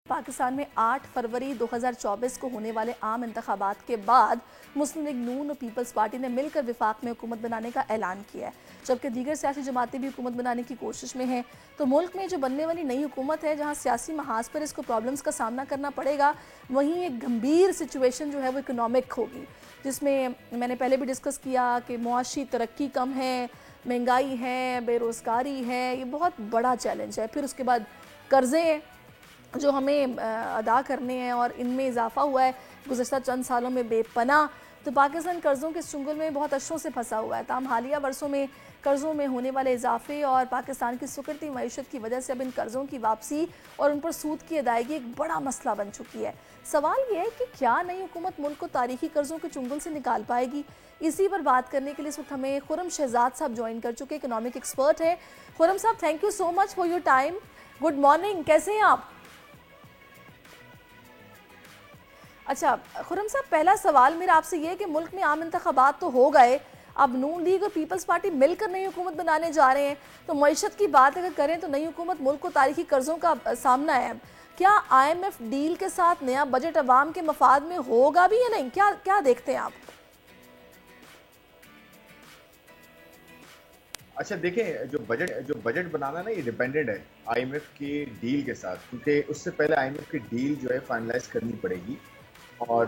पाकिस्तान में 8 फरवरी 2024 को होने वाले आम इंतखाबात के बाद मुस्लिम लीग नून और पीपल्स पार्टी ने मिलकर विफाक में हुकूमत बनाने का ऐलान किया है, जबकि दीगर सियासी जमातें भी हुकूमत बनाने की कोशिश में हैं। तो मुल्क में जो बनने वाली नई हुकूमत है, जहां सियासी महाज पर इसको प्रॉब्लम्स का सामना करना पड़ेगा, वहीं एक गंभीर सिचुएशन जो है वो इकोनॉमिक होगी, जिसमें मैंने पहले भी डिस्कस किया कि मुआशी तरक्की कम है, महंगाई है, बेरोज़गारी है, ये बहुत बड़ा चैलेंज है। फिर उसके बाद कर्ज़े जो हमें अदा करने हैं और इनमें इजाफा हुआ है गुज़श्ता चंद सालों में बेपनाह। तो पाकिस्तान कर्ज़ों के चुंगल में बहुत अरसों से फंसा हुआ है। ताहम हालिया वर्षों में कर्ज़ों में होने वाले इजाफे और पाकिस्तान की सुकड़ती मईशत की वजह से अब इन कर्ज़ों की वापसी और उन पर सूद की अदायगी एक बड़ा मसला बन चुकी है। सवाल ये है कि क्या नई हुकूमत मुल्क को तारीखी कर्ज़ों के चुंगल से निकाल पाएगी? इसी पर बात करने के लिए इस वक्त हमें खुर्रम शहजाद साहब ज्वाइन कर चुके, इकोनॉमिक एक्सपर्ट हैं। खुर्रम साहब, thank you so much for your time. Good morning, कैसे हैं आप? अच्छा खुर्रम साहब, पहला सवाल मेरा आपसे ये है कि मुल्क में आम इंतखाबात तो हो गए, अब नून लीग और पीपल्स पार्टी मिलकर नई हुकूमत बनाने जा रहे हैं, तो मईशत की बात अगर करें तो नई हुकूमत मुल्क को तारीखी कर्जों का सामना है। क्या IMF डील के साथ नया बजट अवाम के मफाद में होगा भी या नहीं? क्या क्या देखते हैं आप? अच्छा देखें, जो बजट बनाना ना, ये डिपेंडेंट है आईएमएफ की डील के साथ, क्योंकि उससे पहले आईएमएफ की डील जो है फाइनलाइज करनी पड़ेगी। और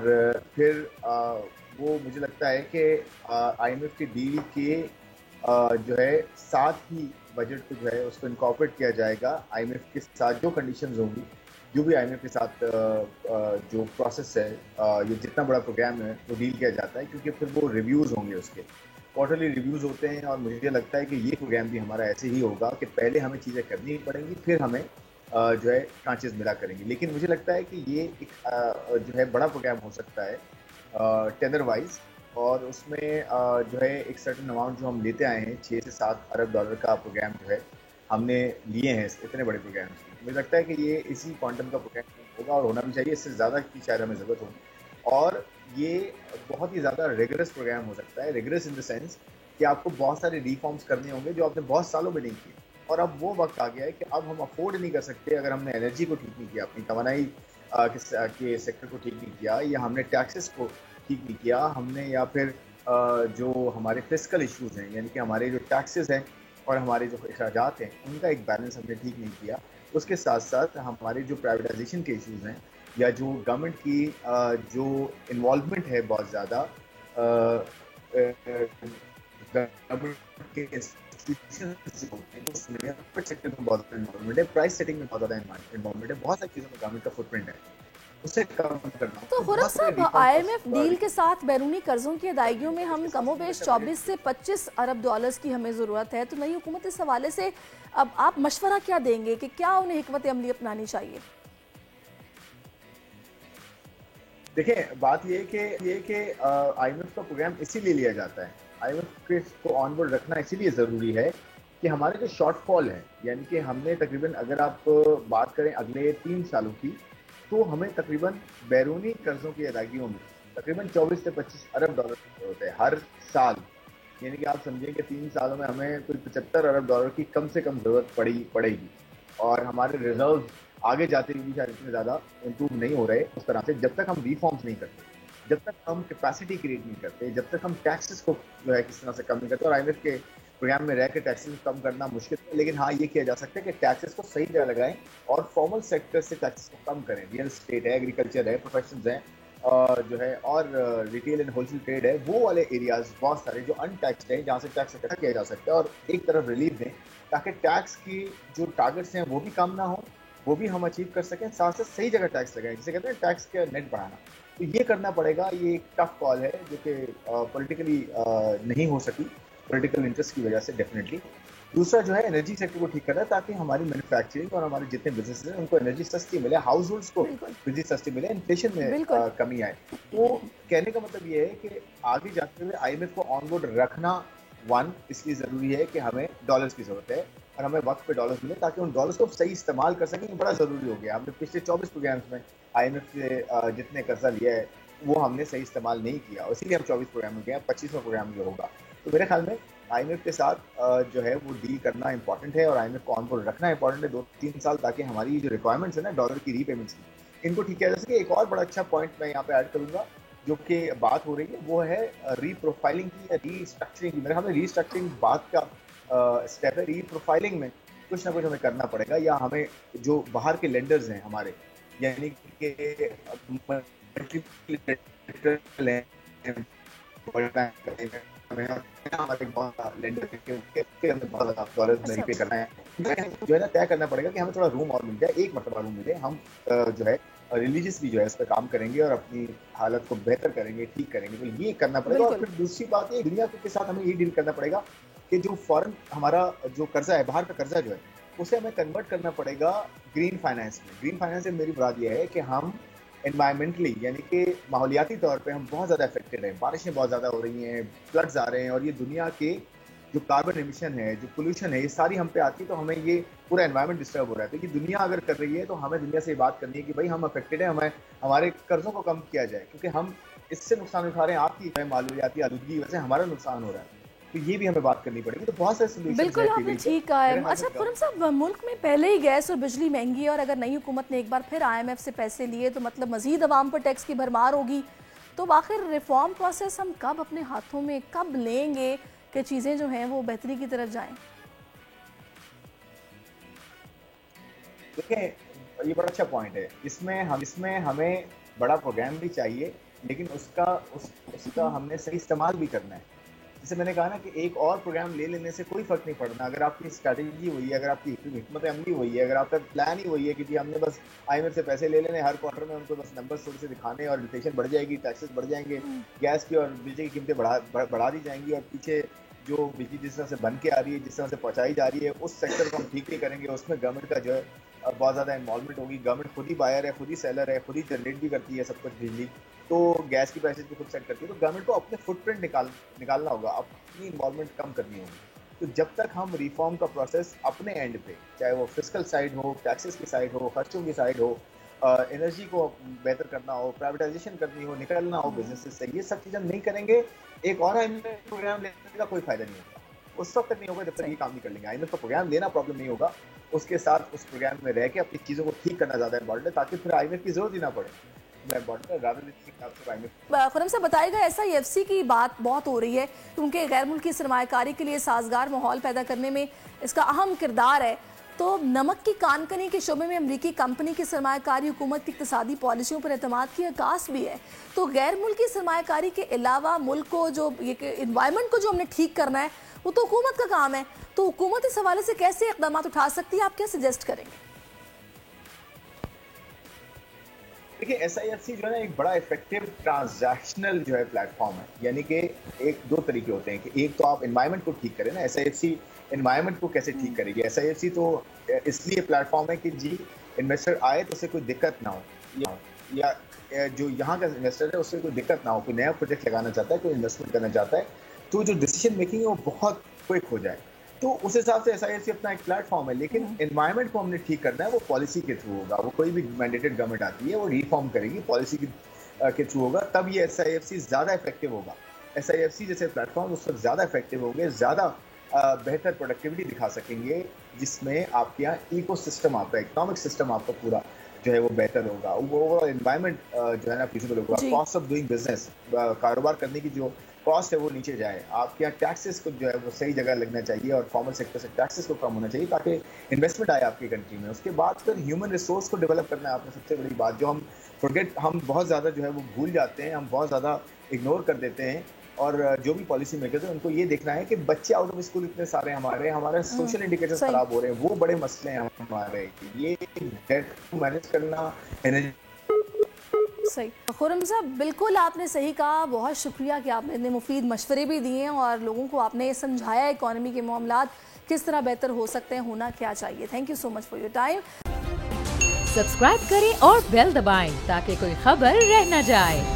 फिर वो मुझे लगता है कि आईएमएफ की डील के जो है साथ ही बजट को जो है उसको इनकॉर्पोरेट किया जाएगा। आईएमएफ के साथ जो कंडीशंस होंगी, जो भी आईएमएफ के साथ जो प्रोसेस है, ये जितना बड़ा प्रोग्राम है वो डील किया जाता है, क्योंकि फिर वो रिव्यूज़ होंगे, उसके क्वार्टरली रिव्यूज़ होते हैं। और मुझे लगता है कि ये प्रोग्राम भी हमारा ऐसे ही होगा कि पहले हमें चीज़ें करनी पड़ेंगी, फिर हमें जो है ट्रांचेस मिला करेंगे। लेकिन मुझे लगता है कि ये एक जो है बड़ा प्रोग्राम हो सकता है टेनर वाइज, और उसमें जो है एक सर्टेन अमाउंट जो हम लेते आए हैं, 6 से 7 अरब डॉलर का प्रोग्राम जो है हमने लिए हैं इतने बड़े प्रोग्राम की। मुझे लगता है कि ये इसी क्वांटम का प्रोग्राम होगा और होना भी चाहिए, इससे ज़्यादा की शायद हमें ज़रूरत होगी। और ये बहुत ही ज़्यादा रिगरस प्रोग्राम हो सकता है, रिगरस इन द सेंस कि आपको बहुत सारे रिफॉर्म्स करने होंगे जो आपने बहुत सालों में नहीं किए। और अब वो वक्त आ गया है कि अब हम अफोर्ड नहीं कर सकते, अगर हमने एनर्जी को ठीक नहीं किया, अपनी तवानाई के सेक्टर को ठीक नहीं किया, या हमने टैक्सेस को ठीक नहीं किया हमने, या फिर जो हमारे फिस्कल इश्यूज हैं, यानी कि हमारे जो टैक्सेस हैं और हमारे जो अखराजात हैं, उनका एक बैलेंस हमने ठीक नहीं किया। उसके साथ साथ हमारे जो प्राइवेटाइजेशन के इश्यूज हैं, या जो गवर्नमेंट की जो इन्वॉल्वमेंट है बहुत ज़्यादा गवर्नमेंट के इंस्टीट्यूशंस जो होते हैं, उसमें प्राइवेट सेक्टर में बहुत ज़्यादा इन्वॉल्वमेंट है, प्राइस सेटिंग में बहुत ज़्यादा इन्वॉल्वमेंट है, बहुत सारी चीज़ों में गवर्नमेंट का फुटप्रिंट है, उसे कम करना। तो तो खुर्रम बहुत सारे साहब, IMF रिफॉर्म डील के साथ बैरूनी कर्जों की अदायगियों में हम के साथ कमोबेश बजट 24 से 25 अरब डॉलर्स की हमें ज़रूरत है। तो नई हुकूमत इस हवाले से अब आप मशवरा क्या देंगे कि क्या उन्हें हिकमत अमली अपनानी चाहिए? देखिए, बात ये है कि आईएमएफ का प्रोग्राम इसीलिए लिया जाता है, आईएमएफ को ऑन बोर्ड रखना इसीलिए ज़रूरी है कि हमारे जो शॉर्टफॉल है, यानी कि हमने तकरीबन, अगर आप बात करें अगले 3 सालों की, तो हमें तकरीबन बैरूनी कर्जों की अदायगियों में तकरीबन 24 से 25 अरब डॉलर की जरूरत है हर साल। यानी कि आप समझें कि 3 सालों में हमें कोई 75 अरब डॉलर की कम से कम जरूरत पड़ेगी। और हमारे रिजर्व आगे जाते हुए भी शायद इतने ज़्यादा इम्प्रूव नहीं हो रहे उस तरह से, जब तक हम रिफॉर्म्स नहीं करते, जब तक हम कैपेसिटी क्रिएट नहीं करते, जब तक हम टैक्सेस को जो है किस तरह से कम नहीं करते। और आईएमएफ के प्रोग्राम में रह के टैक्सेस कम करना मुश्किल है, लेकिन हाँ, ये किया जा सकता है कि टैक्सेस को सही जगह लगाएं और फॉर्मल सेक्टर से टैक्सेस को कम करें। रियल स्टेट है, एग्रीकल्चर है, प्रोफेशंस हैं, जो है, और रिटेल एंड होलसेल ट्रेड है, वो वाले एरियाज बहुत सारे जो अनटैक्सड हैं, जहाँ से टैक्स इकट्ठा किया जा सकता है, और एक तरफ रिलीफ दें, ताकि टैक्स की जो टारगेट्स हैं वो भी कम ना हो, वो भी हम अचीव कर सकें, साथ साथ सही जगह टैक्स लगाएं, जिसे कहते हैं टैक्स का नेट बढ़ाना। तो ये करना पड़ेगा। ये एक टफ कॉल है जो कि पॉलिटिकली नहीं हो सकी, पॉलिटिकल इंटरेस्ट की वजह से डेफिनेटली। दूसरा जो है एनर्जी सेक्टर को ठीक करना है, ताकि हमारी मैन्युफैक्चरिंग और हमारे जितने बिजनेस हैं उनको एनर्जी सस्ती मिले, हाउस होल्ड्स को बिल्कुल बिजली सस्ती मिले, इन्फ्लेशन में बिल्कुल। कमी आए। तो कहने का मतलब ये है कि आगे जाते हुए आईएमएफ को ऑन बोर्ड रखना इसलिए ज़रूरी है कि हमें डॉलर्स की ज़रूरत है, और हमें वक्त पे डॉलर्स मिले, ताकि उन डॉलर्स को सही इस्तेमाल कर सकें। ये बड़ा ज़रूरी हो गया। हमने पिछले 24 प्रोग्राम्स में आईएमएफ से जितने कर्जा लिया है वो हमने सही इस्तेमाल नहीं किया, इसीलिए हम 24 प्रोग्राम में गए, 25वां प्रोग्राम जो होगा। तो मेरे ख्याल में आईएमएफ के साथ जो है वो डील करना इंपॉर्टेंट है और आईएमएफ को ऑन बोर्ड रखना इंपॉर्टेंट है 2-3 साल, ताकि हमारी जो रिक्वायरमेंट्स है ना डॉलर की रीपेमेंट्स की, इनको ठीक किया जा सके। एक और बड़ा अच्छा पॉइंट मैं यहाँ पे ऐड करूंगा जो कि बात हो रही है, वो है रीप्रोफाइलिंग की या रीस्ट्रक्चरिंग की। मेरे ख्याल में रीस्ट्रक्चरिंग बात का स्टेप है। रीप्रोफाइलिंग में कुछ ना कुछ हमें करना पड़ेगा, या हमें जो बाहर के लेंडर्स हैं हमारे, यानी कि हमारे बहुत लेंडर हमें बहुत ज्यादा डॉलर नहीं पे करना है, जो है ना तय करना पड़ेगा कि हमें थोड़ा रूम और मिल जाए, एक मरतबा रूम मिले। हम जो है रिलीजियसली जो है इस पर काम करेंगे और अपनी हालत को बेहतर करेंगे, ठीक करेंगे, तो ये करना पड़ेगा। और फिर दूसरी बात है, दुनिया के साथ हमें ये डील करना पड़ेगा कि जो फॉरेन हमारा जो कर्जा है, बाहर का कर्जा जो है, उसे हमें कन्वर्ट करना पड़ेगा ग्रीन फाइनेंस में। ग्रीन फाइनेंस से मेरी मुराद ये है कि हम एनवायरमेंटली यानी कि माहौलियाती तौर पे हम बहुत ज़्यादा अफेक्टेड हैं, बारिशें बहुत ज़्यादा हो रही हैं, फ्लड्स आ रहे हैं, और ये दुनिया के जो कार्बन एमिशन है, जो पोल्यूशन है, ये सारी हम पे आती है, तो हमें ये पूरा एनवायरमेंट डिस्टर्ब हो रहा है। तो ये दुनिया अगर कर रही है तो हमें दुनिया से ये बात करनी है कि भाई हम अफेक्टेड हैं, हमें हमारे कर्जों को कम किया जाए, क्योंकि हम इससे नुकसान उठा रहे हैं, आपकी मालूमियाती आलूदगी की वजह से हमारा नुकसान हो रहा है। तो ये भी हमें बात करनी पड़ेगी। तो बहुत सारे सॉल्यूशंस बिल्कुल आपने ठीक कहा है। अच्छा खुर्रम साहब, मुल्क में पहले ही गैस और बिजली महंगी है, और अगर नई हुकूमत ने एक बार फिर आईएमएफ से पैसे लिए तो मतलब मजीद अवाम पर टैक्स की भरमार होगी। तो आखिर रिफॉर्म प्रोसेस हम कब अपने हाथों में कब लेंगे कि चीज़ें जो हैं वो बेहतरी की तरफ जाएं? देखिए, ये बड़ा अच्छा पॉइंट है। इसमें हमें बड़ा प्रोग्राम भी चाहिए, लेकिन उसका हमने सही इस्तेमाल भी करना है। जैसे मैंने कहा ना कि एक और प्रोग्राम ले लेने से कोई फर्क नहीं पड़ना। अगर आपकी स्ट्रैटेजी वही है, अगर आपकी हिकमत अमली वही है, अगर आपका प्लान ही वही है कि जी हमने बस आईएमएफ से पैसे ले लेने, हर क्वार्टर में उनको बस नंबर थोड़े से दिखाने, और इन्फ्लेशन बढ़ जाएगी, टैक्सेस बढ़ जाएंगे, गैस की और बिजली की कीमतें बढ़ा दी जाएंगी, और पीछे जो बिजली जिस तरह से बन के आ रही है, जिस तरह से पहुंचाई जा रही है, उस सेक्टर को हम ठीक नहीं करेंगे। उसमें गवर्नमेंट का जो है बहुत ज़्यादा इन्वॉल्वमेंट होगी। गवर्नमेंट खुद ही बायर है, खुद ही सेलर है, खुद ही जनरेट भी करती है सब कुछ बिजली, तो गैस की प्राइसेस भी खुद सेट करती है। तो गवर्नमेंट को अपने फुटप्रिंट निकालना होगा, अपनी इन्वॉल्वमेंट कम करनी होगी। तो जब तक हम रिफॉर्म का प्रोसेस अपने एंड पे, चाहे वो फिस्कल साइड हो, टैक्सेस की साइड हो, खर्चों की साइड हो, एनर्जी को बेहतर करना हो, प्राइवेटाइजेशन करनी हो, निकलना हो बिजनेस से, ये सब चीज़ हम नहीं करेंगे, एक और आईएमएफ प्रोग्राम लेने का कोई फायदा नहीं होगा। उस वक्त तक नहीं होगा जब तक ये काम नहीं कर लेंगे। आईएमएफ का प्रोग्राम लेना प्रॉब्लम नहीं होगा, उसके साथ उस प्रोग्राम में रह के अपनी चीज़ों को ठीक करना ज़्यादा इंपॉर्टेंट है, ताकि फिर आईएमएफ की जरूरत ही ना पड़े। खुर्रम साहब बताएगा, SIFC की बात बहुत हो रही है क्योंकि गैर मुल्की सरमायाकारी के लिए साजगार माहौल पैदा करने में इसका अहम किरदार है। तो नमक की कानकनी के शोबे में अमरीकी कंपनी की सरमायाकारी हुकूमत की इक़्तिसादी पॉलिसियों पर एतमाद की अकास भी है। तो गैर मुल्की सरमायाकारी के अलावा मुल्क को जो ये इन्वायरमेंट को जो हमने ठीक करना है वो तो हुकूमत का काम है। तो हुकूमत इस हवाले से कैसे इक़दाम उठा सकती है, आप क्या सजेस्ट करेंगे? देखिए, SIFC जो है ना एक बड़ा इफेक्टिव ट्रांजैक्शनल जो है प्लेटफॉर्म है। यानी कि एक दो तरीके होते हैं कि एक तो आप एनवायरनमेंट को ठीक करें ना, SIFC एनवायरनमेंट को कैसे ठीक करेगी। SIFC तो इसलिए प्लेटफॉर्म है कि जी इन्वेस्टर आए तो उसे कोई दिक्कत ना हो, या जो यहाँ का इन्वेस्टर है उससे कोई दिक्कत ना हो, कोई नया प्रोजेक्ट लगाना चाहता है, कोई इन्वेस्टमेंट करना चाहता है, तो जो डिसीजन मेकिंग है वो बहुत क्विक हो जाए। तो उस हिसाब से SIFC अपना एक प्लेटफॉर्म है। लेकिन एनवायरनमेंट को हमने ठीक करना है, वो पॉलिसी के थ्रू होगा। वो कोई भी मैंडेटेड गवर्नमेंट आती है वो रिफॉर्म करेगी, पॉलिसी के थ्रू होगा, तब ये SIFC ज़्यादा इफेक्टिव होगा। SIFC जैसे प्लेटफॉर्म उस वक्त ज़्यादा इफेक्टिव होंगे, ज़्यादा बेहतर प्रोडक्टिविटी दिखा सकेंगे, जिसमें आपके यहाँ इकोसिस्टम आपका, इकोनॉमिक सिस्टम आपका पूरा जो है वो बेहतर होगा, ओवरऑल एनवायरनमेंट जो है ना फीजिबल होगा, कॉस्ट ऑफ डूइंग बिजनेस, कारोबार करने की जो कॉस्ट है वो नीचे जाए, आपके यहाँ टैक्सेस को जो है वो सही जगह लगना चाहिए, और फॉर्मल सेक्टर से टैक्सेस को कम होना चाहिए ताकि इन्वेस्टमेंट आए आपकी कंट्री में। उसके बाद फिर ह्यूमन रिसोर्स को डेवलप करना है आपने, सबसे बड़ी बात जो हम बहुत ज़्यादा जो है वो भूल जाते हैं, हम बहुत ज़्यादा इग्नोर कर देते हैं। और जो भी पॉलिसी मेकर्स हैं उनको ये देखना है कि बच्चे आउट ऑफ स्कूल इतने सारे हमारे सोशल इंडिकेटर्स खराब हो रहे हैं, वो बड़े मसले हैं हमारे, ये डेट को मैनेज करना, एनर्जी। सही खुर्रम साहब, बिल्कुल आपने सही कहा। बहुत शुक्रिया कि आपने इतने मुफीद मशवरे भी दिए हैं और लोगों को आपने समझाया इकॉनमी के मामलात किस तरह बेहतर हो सकते हैं, होना क्या चाहिए। Thank you so much for your time. Subscribe करें और बेल दबाएं ताकि कोई खबर रह न जाए।